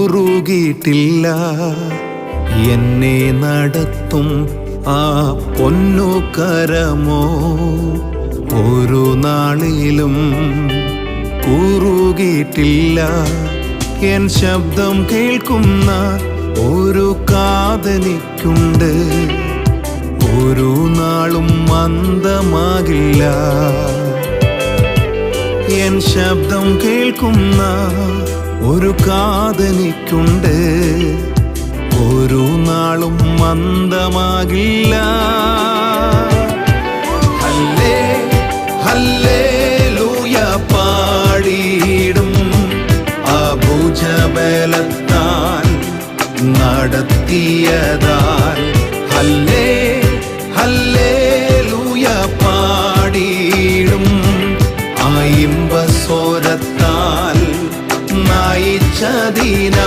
കുറുകിയിട്ടില്ല. എന്നെ നടത്തും ആ പൊന്നുകരമോ ഒരു നാളിലും കുറുകിയിട്ടില്ല. എൻ ശബ്ദം കേൾക്കുന്ന ഒരു കാതനിക്കുണ്ട്, ഒരു നാളും മന്ദമാകില്ല. എൻ ശബ്ദം കേൾക്കുന്ന ഒരു കാതനിക്കുണ്ട്, ഒരു നാളും മന്ദമാകില്ല. ഹല്ലേ ഹല്ലേലൂയ പാടിയിടും, ആ ഭുജബലത്താൽ നടത്തിയതാൽ. ഹല്ലേ ഹല്ലേലൂയ പാടിയിടും, ആ ഇമ്പസ്വരത്താൽ നയിച്ചതിനാൽ.